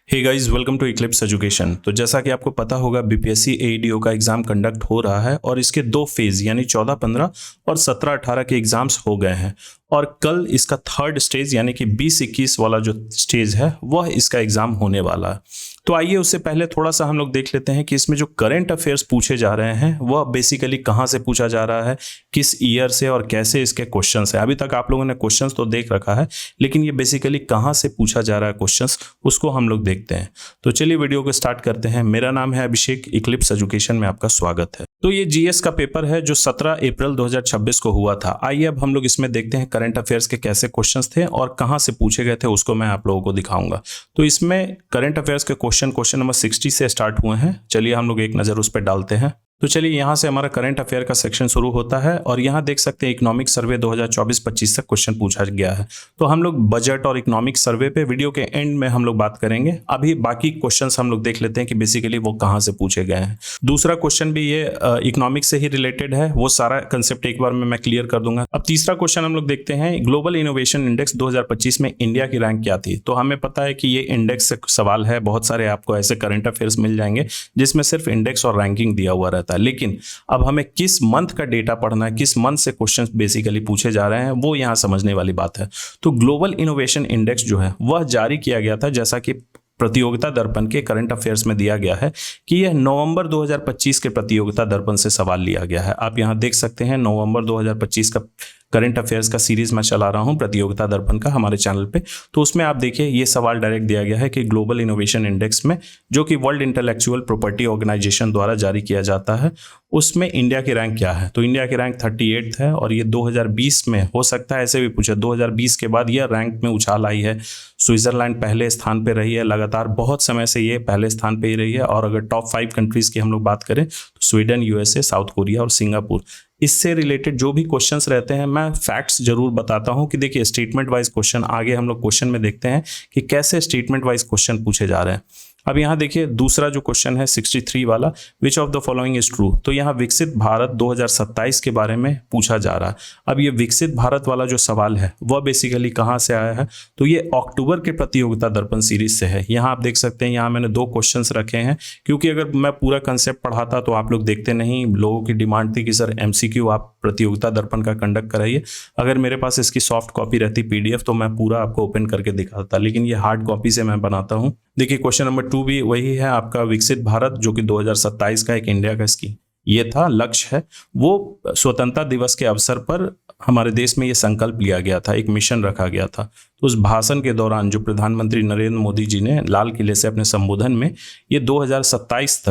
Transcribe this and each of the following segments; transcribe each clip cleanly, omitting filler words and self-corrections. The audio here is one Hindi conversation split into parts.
Hey guys, welcome to Eclipse Education. तो जैसा कि आपको पता होगा, बीपीएससी एईडीओ का एग्जाम कंडक्ट हो रहा है और इसके दो फेज यानी 14, 15 और 17, 18 के एग्जाम्स हो गए हैं और कल इसका थर्ड स्टेज यानी कि 20, 21 वाला जो स्टेज है वह इसका एग्जाम होने वाला है। तो आइए उससे पहले थोड़ा सा हम लोग देख लेते हैं कि इसमें जो करंट अफेयर्स पूछे जा रहे हैं वह बेसिकली कहाँ से पूछा जा रहा है, किस ईयर से और कैसे इसके क्वेश्चंस हैं। अभी तक आप लोगों ने क्वेश्चंस तो देख रखा है, लेकिन ये बेसिकली कहाँ से पूछा जा रहा है क्वेश्चंस, उसको हम लोग देखते हैं। तो चलिए वीडियो को स्टार्ट करते हैं। मेरा नाम है अभिषेक, इक्लिप्स एजुकेशन में आपका स्वागत है। तो ये जीएस का पेपर है जो 17 अप्रैल 2026 को हुआ था। आइए अब हम लोग इसमें देखते हैं करंट अफेयर्स के कैसे क्वेश्चंस थे और कहाँ से पूछे गए थे, उसको मैं आप लोगों को दिखाऊंगा। तो इसमें करंट अफेयर्स के क्वेश्चन नंबर 60 से स्टार्ट हुए हैं। चलिए हम लोग एक नज़र उस पर डालते हैं। तो चलिए यहाँ से हमारा करंट अफेयर का सेक्शन शुरू होता है और यहाँ देख सकते हैं इकोनॉमिक सर्वे 2024-25 तक क्वेश्चन पूछा गया है। तो हम लोग बजट और इकोनॉमिक सर्वे पे वीडियो के एंड में हम लोग बात करेंगे। अभी बाकी क्वेश्चंस हम लोग देख लेते हैं कि बेसिकली वो कहाँ से पूछे गए हैं। दूसरा क्वेश्चन भी ये इकोनॉमिक से ही रिलेटेड है, वो सारा कंसेप्ट एक बार में मैं क्लियर कर दूंगा। अब तीसरा क्वेश्चन हम लोग देखते हैं, ग्लोबल इनोवेशन इंडेक्स 2025 में इंडिया की रैंक क्या थी। तो हमें पता है कि ये इंडेक्स से सवाल है, बहुत सारे आपको ऐसे करंट अफेयर्स मिल जाएंगे जिसमें सिर्फ इंडेक्स और रैंकिंग दिया हुआ रहता है, लेकिन अब हमें किस मंथ का डेटा पढ़ना है, किस मंथ से क्वेश्चंस बेसिकली पूछे जा रहे हैं, वो यहां समझने वाली बात है। तो ग्लोबल इनोवेशन इंडेक्स जो है वह जारी किया गया था, जैसा कि प्रतियोगिता दर्पण के करंट अफेयर्स में दिया गया है कि यह नवंबर 2025 के प्रतियोगिता दर्पण से सवाल लिया गया है। आप यहां देख सकते हैं नवंबर 2025 का करंट अफेयर्स का सीरीज मैं चला रहा हूं प्रतियोगिता दर्पण का हमारे चैनल पे। तो उसमें आप देखिए ये सवाल डायरेक्ट दिया गया है कि ग्लोबल इनोवेशन इंडेक्स में, जो कि वर्ल्ड इंटेलेक्चुअल प्रॉपर्टी ऑर्गेनाइजेशन द्वारा जारी किया जाता है, उसमें इंडिया की रैंक क्या है। तो इंडिया की रैंक 38 है और ये 2020 में हो सकता है ऐसे भी पूछे, 2020 के बाद यह रैंक में उछाल आई है। स्विट्जरलैंड पहले स्थान पे रही है, लगातार बहुत समय से ये पहले स्थान पे ही रही है। और अगर टॉप 5 कंट्रीज की हम लोग बात करें तो स्वीडन, यूएसए, साउथ कोरिया और सिंगापुर। इससे रिलेटेड जो भी क्वेश्चंस रहते हैं मैं फैक्ट्स जरूर बताता हूं कि देखिए स्टेटमेंट वाइज क्वेश्चन, आगे हम लोग क्वेश्चन में देखते हैं कि कैसे स्टेटमेंट वाइज क्वेश्चन पूछे जा रहे हैं। अब यहाँ देखिए दूसरा जो क्वेश्चन है 63 वाला, विच of the following is true. तो यहाँ विकसित भारत 2027 के बारे में पूछा जा रहा है। अब ये विकसित भारत वाला जो सवाल है वह बेसिकली कहाँ से आया है, तो ये अक्टूबर के प्रतियोगिता दर्पण सीरीज से है। यहाँ आप देख सकते हैं, यहाँ मैंने 2 क्वेश्चंस रखे हैं, क्योंकि अगर मैं पूरा कंसेप्ट पढ़ाता तो आप लोग देखते नहीं। लोगों की डिमांड थी कि सर एमसीक्यू आप प्रतियोगिता दर्पण का कंडक्ट कराइए। अगर मेरे पास इसकी सॉफ्ट कॉपी रहती पीडीएफ तो मैं पूरा आपको ओपन करके दिखाता, लेकिन ये हार्ड कॉपी से मैं बनाता हूँ। देखिए क्वेश्चन नंबर 2 भी वही है आपका, विकसित भारत, जो कि 2027 का एक इंडिया का इसकी ये था लक्ष्य है। वो स्वतंत्रता दिवस के अवसर पर हमारे देश में ये संकल्प लिया गया था, एक मिशन रखा गया था। तो उस भाषण के दौरान जो प्रधानमंत्री नरेंद्र मोदी जी ने लाल किले से अपने संबोधन में ये 2047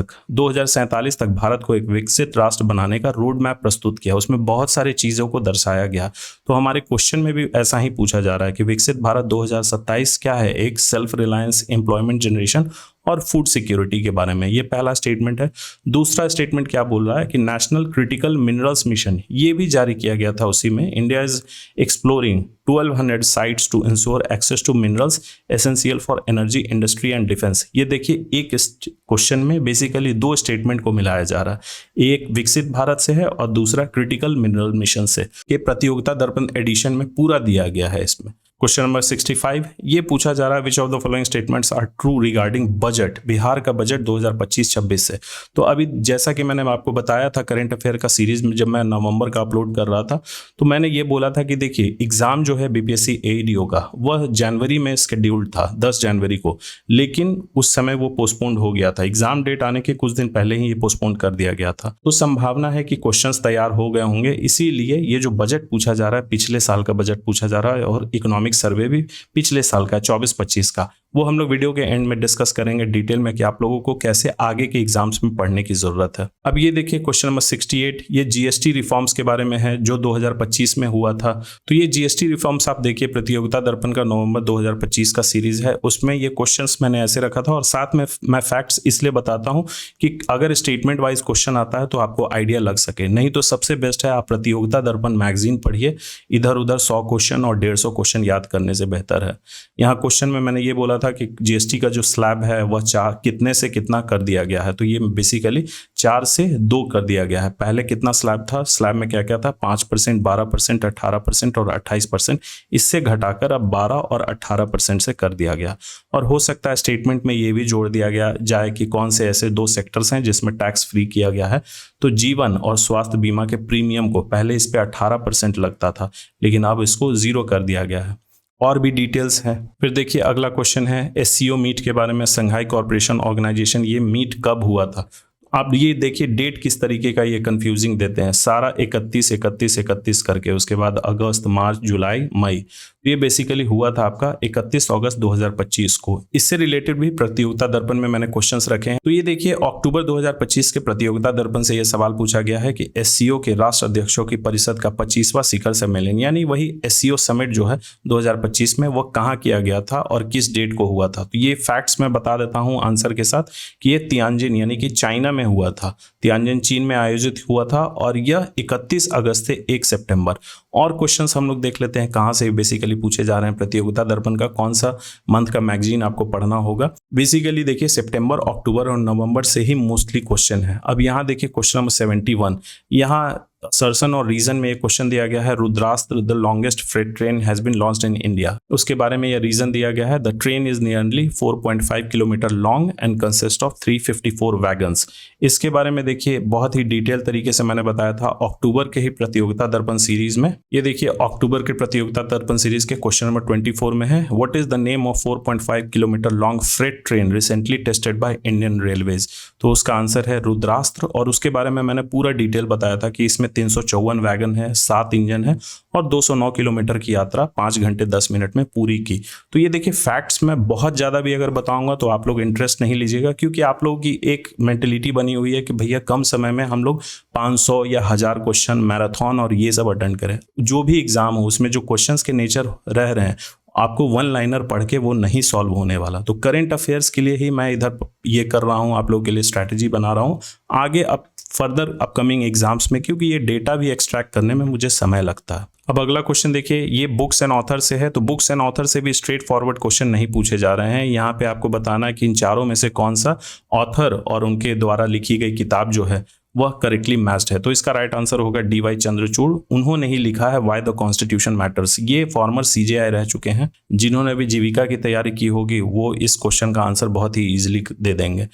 तक भारत को एक विकसित राष्ट्र बनाने का रोड मैप प्रस्तुत किया। उसमें बहुत सारी चीज़ों को दर्शाया गया। तो हमारे क्वेश्चन में भी ऐसा ही पूछा जा रहा है कि विकसित भारत 2027 क्या है, एक सेल्फ रिलायंस, एम्प्लॉयमेंट जनरेशन और फूड सिक्योरिटी के बारे में। ये पहला स्टेटमेंट है। दूसरा स्टेटमेंट क्या बोल रहा है कि नेशनल क्रिटिकल मिनरल्स मिशन, ये भी जारी किया गया था उसी में। India is exploring 1200 sites to ensure access to minerals essential for energy, industry and defence. ये देखिए एक क्वेश्चन में बेसिकली 2 स्टेटमेंट को मिलाया जा रहा है, एक विकसित भारत से है और दूसरा क्रिटिकल मिनरल मिशन से। ये प्रतियोगिता दर्पण एडिशन में पूरा दिया गया है। इसमें क्वेश्चन नंबर 65 ये पूछा जा रहा है, which of the following statements are true regarding budget, Bihar का बजट 2025-26 से। तो अभी जैसा कि मैंने आपको बताया था करंट अफेयर का सीरीज में, जब मैं नवंबर का अपलोड कर रहा था तो मैंने ये बोला था कि देखिए एग्जाम जो है बीपीएससी एईडीओ का वह जनवरी में शेड्यूल्ड था, 10 जनवरी को, लेकिन उस समय वो पोस्टपोन्ड हो गया था। एग्जाम डेट आने के कुछ दिन पहले ही ये पोस्टपोन्ड कर दिया गया था। तो संभावना है कि क्वेश्चंस तैयार हो गए होंगे, इसीलिए ये जो बजट पूछा जा रहा है पिछले साल का बजट पूछा जा रहा है और इकोनॉमिक सर्वे भी पिछले साल का 24-25 का, वो हम लोग वीडियो के एंड में डिस्कस करेंगे डिटेल में कि आप लोगों को कैसे आगे के एग्जाम्स में पढ़ने की जरूरत है। अब ये देखिए क्वेश्चन नंबर 68, ये जीएसटी रिफॉर्म्स के बारे में है जो 2025 में हुआ था। तो ये जीएसटी रिफॉर्म्स आप देखिए प्रतियोगिता दर्पण का नवंबर 2025 का सीरीज है, उसमें ये क्वेश्चंस मैंने ऐसे रखा था। और साथ में मैं फैक्ट्स इसलिए बताता हूं कि अगर स्टेटमेंट वाइज क्वेश्चन आता है तो आपको आइडिया लग सके, नहीं तो सबसे बेस्ट है आप प्रतियोगिता दर्पण मैगजीन पढ़िए। इधर उधर 100 क्वेश्चन और 150 क्वेश्चन याद करने से बेहतर है। यहाँ क्वेश्चन में मैंने ये बोला था था कि जीएसटी का जो स्लैब है वह कितने से कितना कर दिया गया है, तो ये बेसिकली 4 से 2 कर दिया गया है। पहले कितना स्लैब था, स्लैब में क्या क्या था, 5%, 12%, 18% और 28%, इससे घटाकर अब 12 और 18% से कर दिया गया। और हो सकता है स्टेटमेंट में ये भी जोड़ दिया गया जाए कि कौन से ऐसे 2 सेक्टर्स हैं जिसमें टैक्स फ्री किया गया है। तो जीवन और स्वास्थ्य बीमा के प्रीमियम को पहले इस पे 18% लगता था, लेकिन अब इसको 0 कर दिया गया है। और भी डिटेल्स हैं। फिर देखिए अगला क्वेश्चन है एससीओ मीट के बारे में, संघाई कॉर्पोरेशन ऑर्गेनाइजेशन, ये मीट कब हुआ था। आप ये देखिए डेट किस तरीके का ये कंफ्यूजिंग देते हैं, सारा 31 31 31 करके, उसके बाद अगस्त, मार्च, जुलाई, मई। ये बेसिकली हुआ था आपका 31 अगस्त 2025 को। इससे रिलेटेड भी प्रतियोगिता दर्पण में मैंने क्वेश्चंस रखे हैं। तो ये देखिए अक्टूबर 2025 के प्रतियोगिता दर्पण से ये सवाल पूछा गया है कि एससीओ के राष्ट्र अध्यक्षों की परिषद का 25वां शिखर सम्मेलन, यानी वही एससीओ समिट जो है 2025 में, वो कहाँ किया गया था और किस डेट को हुआ था। तो ये फैक्ट्स मैं बता देता हूँ आंसर के साथ कि ये तियानजिन यानी कि चाइना में हुआ था। तियानजिन चीन में आयोजित हुआ था और यह 31 अगस्त से 1 सितंबर। और क्वेश्चंस हम लोग देख लेते हैं कहाँ से बेसिकली पूछे जा रहे हैं। प्रतियोगिता दर्पण का कौन सा मंथ का मैगजीन आपको पढ़ना होगा। बेसिकली देखिए सितंबर, अक्टूबर और नवंबर से ही मोस्टली क्वेश्चन है। अब यहाँ देखिए क्वेश्चन नंबर 71, यहाँ सर्सन और रीजन में एक क्वेश्चन दिया गया है, Rudrastra the longest freight train has been launched in India. उसके बारे में यह रीजन दिया गया है, the train is nearly 4.5 kilometre long and consist of 354 wagons. इसके बारे में देखिए बहुत ही डिटेल तरीके से मैंने बताया था अक्टूबर के ही प्रतियोगिता दर्पण सीरीज में। ये देखिए अक्टूबर के प्रतियोगिता दर्पण सीरीज के क्वेश्चन नंबर 24 में है, what is the name of 4.5 kilometre long freight train recently tested by Indian railways. तो उसका आंसर है रुद्रास्त्र। और उसके बारे में मैंने पूरा डिटेल बताया था कि इसमें 354 वैगन है, 7 इंजन है और 209 किलोमीटर की यात्रा 5 घंटे 10 मिनट में पूरी की। तो ये देखिए फैक्ट्स में बहुत ज़्यादा भी अगर बताऊंगा तो आप लोग इंटरेस्ट नहीं लीजिएगा, क्योंकि आप लोगों की एक मेंटेलिटी बनी हुई है कि भैया कम समय में हम लोग 500 या 1000 क्वेश्चन मैराथन और ये सब अटेंड करें। जो भी एग्जाम हो उसमें जो क्वेश्चंस के नेचर रह रहे हैं, आपको वन लाइनर पढ़ के वो नहीं सॉल्व होने वाला। तो करंट अफेयर्स के लिए ही मैं इधर ये कर रहा हूँ, आप लोगों के लिए स्ट्रैटेजी बना रहा हूँ आगे अब फर्दर अपकमिंग एग्जाम्स में, क्योंकि ये डेटा भी एक्सट्रैक्ट करने में मुझे समय लगता है। अब अगला क्वेश्चन देखिए, ये बुक्स एंड ऑथर से है। तो बुक्स एंड ऑथर से भी स्ट्रेट फॉरवर्ड क्वेश्चन नहीं पूछे जा रहे हैं। यहाँ पे आपको बताना है कि इन चारों में से कौन सा ऑथर और उनके द्वारा लिखी गई किताब जो है वह करेक्टली मैच्ड है। तो इसका राइट आंसर होगा डी.वाई. चंद्रचूड़। उन्होंने ही लिखा है व्हाई द कॉन्स्टिट्यूशन मैटर्स। ये फॉर्मर सीजेआई रह चुके हैं, जिन्होंने भी जीविका की तैयारी की होगी वो इस क्वेश्चन का आंसर बहुत ही इजीली दे देंगे।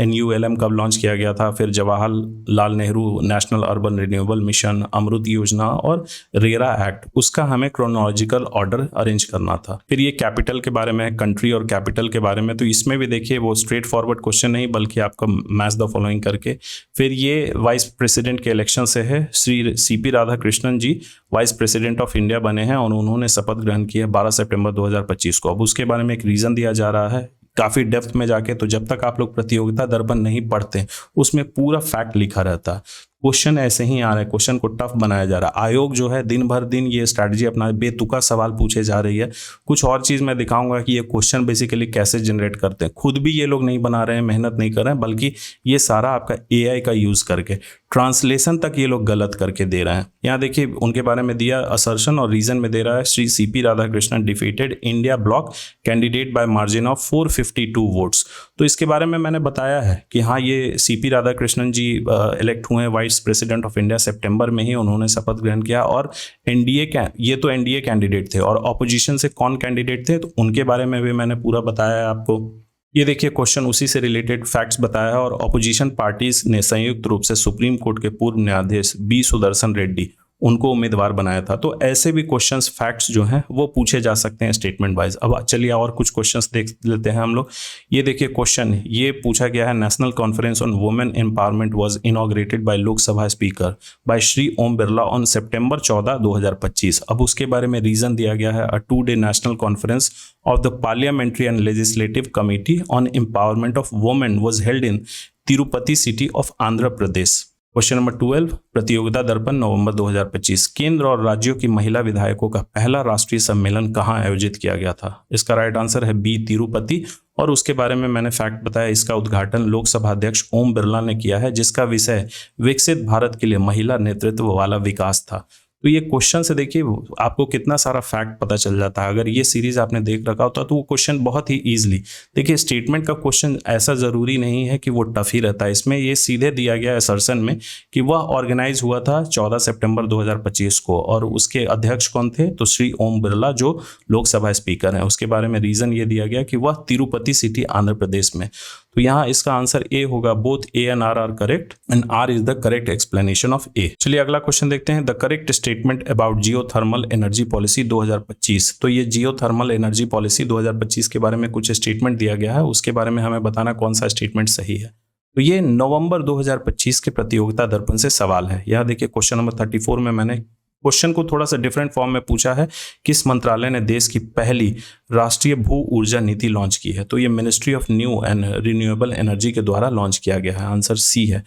NULM कब लॉन्च किया गया था, फिर Jawaharlal Nehru national urban renewable mission, Amrut योजना और रेरा एक्ट, उसका हमें क्रोनोलॉजिकल ऑर्डर अरेंज करना था। फिर ये कैपिटल के बारे में, कंट्री और कैपिटल के बारे में, तो इसमें भी देखिए वो स्ट्रेट फॉरवर्ड क्वेश्चन नहीं बल्कि आपका मैच द फॉलोइंग करके। फिर ये वाइस प्रेसिडेंट के इलेक्शन से है। Shri CP Radhakrishnan ji vice president of India बने हैं और उन्होंने शपथ ग्रहण की है 12 सितंबर 2025 को। अब उसके बारे में एक रीजन दिया जा रहा है काफी डेप्थ में जाके, तो जब तक आप लोग प्रतियोगिता दर्पण नहीं पढ़ते उसमें पूरा फैक्ट लिखा रहता है। क्वेश्चन ऐसे ही आ रहे हैं, क्वेश्चन को टफ बनाया जा रहा है। आयोग जो है दिन भर दिन ये स्ट्रैटेजी अपना बेतुका सवाल पूछे जा रही है। कुछ और चीज़ मैं दिखाऊंगा कि ये क्वेश्चन बेसिकली कैसे जनरेट करते हैं। खुद भी ये लोग नहीं बना रहे हैं, मेहनत नहीं कर रहे हैं, बल्कि ये सारा आपका AI का यूज़ करके ट्रांसलेशन तक ये लोग गलत करके दे रहे हैं। यहाँ देखिए उनके बारे में दिया असर्शन और रीजन में दे रहा है, Shri CP Radhakrishnan defeated India block candidate bye margin of 452 votes. तो इसके बारे में मैंने बताया है कि हाँ ये CP राधाकृष्णन जी इलेक्ट हुए वाइस प्रेसिडेंट ऑफ इंडिया, सितंबर में ही उन्होंने शपथ ग्रहण किया। और ये तो एनडीए कैंडिडेट थे और ऑपोजिशन से कौन कैंडिडेट थे तो उनके बारे में भी मैंने पूरा बताया है आपको। ये देखिए क्वेश्चन उसी से रिलेटेड फैक्ट्स बताया है। और ऑपोजिशन पार्टीज ने संयुक्त रूप से सुप्रीम कोर्ट के पूर्व न्यायाधीश B सुदर्शन रेड्डी उनको उम्मीदवार बनाया था। तो ऐसे भी क्वेश्चंस फैक्ट्स जो हैं वो पूछे जा सकते हैं स्टेटमेंट वाइज। अब चलिए और कुछ क्वेश्चंस देख लेते हैं हम लोग। ये देखिए क्वेश्चन ये पूछा गया है, national conference on women empowerment was inaugurated by Lok Sabha speaker by Shri Om Birla on September 14, 2025। अब उसके बारे में रीजन दिया गया है, अ 2-day national conference of the parliamentary and legislative committee on empowerment of women was held in Tirupati city of Andhra Pradesh. Question number 12, प्रतियोगिता दर्पण नवंबर 2025। केंद्र और राज्यों की महिला विधायकों का पहला राष्ट्रीय सम्मेलन कहाँ आयोजित किया गया था? इसका राइट आंसर है B तिरुपति। और उसके बारे में मैंने फैक्ट बताया, इसका उद्घाटन लोकसभा अध्यक्ष ओम बिरला ने किया है, जिसका विषय विकसित भारत के लिए महिला नेतृत्व वाला विकास था। तो ये क्वेश्चन से देखिए आपको कितना सारा फैक्ट पता चल जाता है। अगर ये सीरीज आपने देख रखा होता तो वो क्वेश्चन बहुत ही ईजिली, देखिए स्टेटमेंट का क्वेश्चन ऐसा ज़रूरी नहीं है कि वो टफ ही रहता है। इसमें ये सीधे दिया गया असर्शन में कि वह ऑर्गेनाइज हुआ था 14 सितंबर 2025 को, और उसके अध्यक्ष कौन थे, तो श्री ओम बिरला जो लोकसभा स्पीकर हैं। उसके बारे में रीज़न ये दिया गया कि वह तिरुपति सिटी आंध्र प्रदेश में। तो यहाँ इसका आंसर ए होगा। Both A and R R correct and R is the correct explanation of A. चलिए अगला क्वेश्चन देखते हैं। The correct statement about geothermal energy policy 2025। तो ये जियोथर्मल एनर्जी पॉलिसी 2025 के बारे में कुछ स्टेटमेंट दिया गया है, उसके बारे में हमें बताना कौन सा स्टेटमेंट सही है। तो ये नवंबर 2025 के प्रतियोगिता दर्पण से सवाल है। यहाँ देखिए क्वेश्चन नंबर 34 में मैंने क्वेश्चन को थोड़ा सा डिफरेंट फॉर्म में पूछा है। किस मंत्रालय ने देश की पहली राष्ट्रीय भू ऊर्जा नीति लॉन्च की है? तो ये ministry of new and renewable energy के द्वारा लॉन्च किया गया है। आंसर सी है।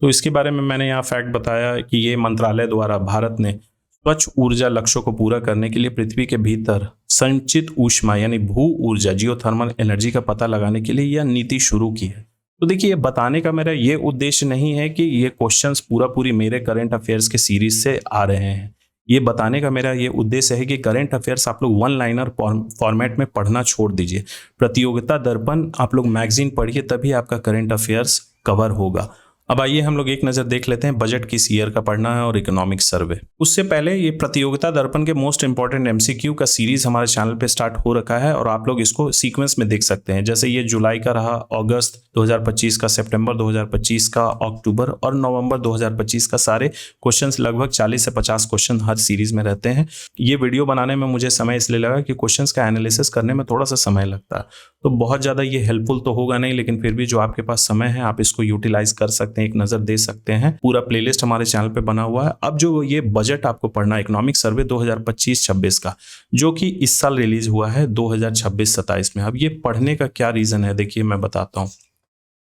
तो इसके बारे में मैंने यहाँ फैक्ट बताया कि ये मंत्रालय द्वारा भारत ने स्वच्छ ऊर्जा लक्ष्यों को पूरा करने के लिए पृथ्वी के भीतर संचित ऊष्मा यानी भू ऊर्जा जियोथर्मल एनर्जी का पता लगाने के लिए यह नीति शुरू की है। तो देखिए ये बताने का मेरा ये उद्देश्य नहीं है कि ये क्वेश्चंस पूरी मेरे करंट अफेयर्स के सीरीज से आ रहे हैं। ये बताने का मेरा ये उद्देश्य है कि करंट अफेयर्स आप लोग वन लाइनर फॉर्मेट में पढ़ना छोड़ दीजिए। प्रतियोगिता दर्पण आप लोग मैगजीन पढ़िए, तभी आपका करंट अफेयर्स कवर होगा। अब आइए हम लोग एक नज़र देख लेते हैं बजट किस ईयर का पढ़ना है और इकोनॉमिक सर्वे। उससे पहले ये प्रतियोगिता दर्पण के मोस्ट इंपॉर्टेंट एमसीक्यू का सीरीज हमारे चैनल पे स्टार्ट हो रखा है और आप लोग इसको सीक्वेंस में देख सकते हैं। जैसे ये जुलाई का रहा, अगस्त 2025 का, सितंबर 2025 का, अक्टूबर और नवंबर 2025 का। सारे क्वेश्चंस लगभग 40 से 50 क्वेश्चन हर सीरीज में रहते हैं। ये वीडियो बनाने में मुझे समय इसलिए लगा कि क्वेश्चंस का एनालिसिस करने में थोड़ा सा समय लगता है, तो बहुत ज़्यादा ये हेल्पफुल तो होगा नहीं, लेकिन फिर भी जो आपके पास समय है आप इसको यूटिलाइज कर सकते हैं, एक नज़र दे सकते हैं। पूरा प्लेलिस्ट हमारे चैनल पे बना हुआ है। अब जो ये बजट आपको पढ़ना है इकोनॉमिक सर्वे 2025-26 का, जो कि इस साल रिलीज हुआ है 2026-27 में। अब ये पढ़ने का क्या रीज़न है, देखिए मैं बताता हूँ।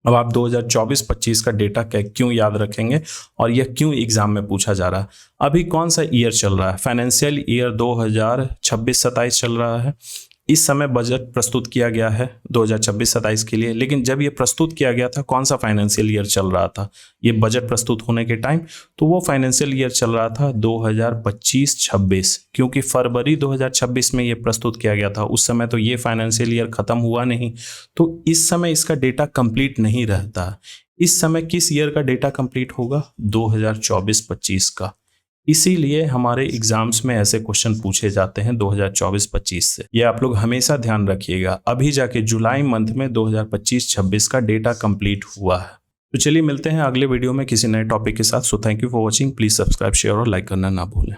अब आप 2024-25 का डेटा क्यों याद रखेंगे और यह क्यों एग्जाम में पूछा जा रहा है। अभी कौन सा ईयर चल रहा है? फाइनेंशियल ईयर 2026-27 चल रहा है। इस समय बजट प्रस्तुत किया गया है 2026-27 के लिए, लेकिन जब ये प्रस्तुत किया गया था कौन सा फाइनेंशियल ईयर चल रहा था ये बजट प्रस्तुत होने के टाइम? तो वो फाइनेंशियल ईयर चल रहा था 2025-26, क्योंकि फरवरी 2026 में ये प्रस्तुत किया गया था। उस समय तो ये फाइनेंशियल ईयर खत्म हुआ नहीं, तो इस समय इसका डेटा कंप्लीट नहीं रहता। इस समय किस ईयर का डेटा कंप्लीट होगा? 2024-25 का। इसीलिए हमारे एग्जाम्स में ऐसे क्वेश्चन पूछे जाते हैं 2024-25 से। ये आप लोग हमेशा ध्यान रखिएगा। अभी जाके जुलाई मंथ में 2025-26 का डेटा कंप्लीट हुआ है। तो चलिए मिलते हैं अगले वीडियो में किसी नए टॉपिक के साथ। So thank you for watching. Please subscribe, share और लाइक करना ना भूलें।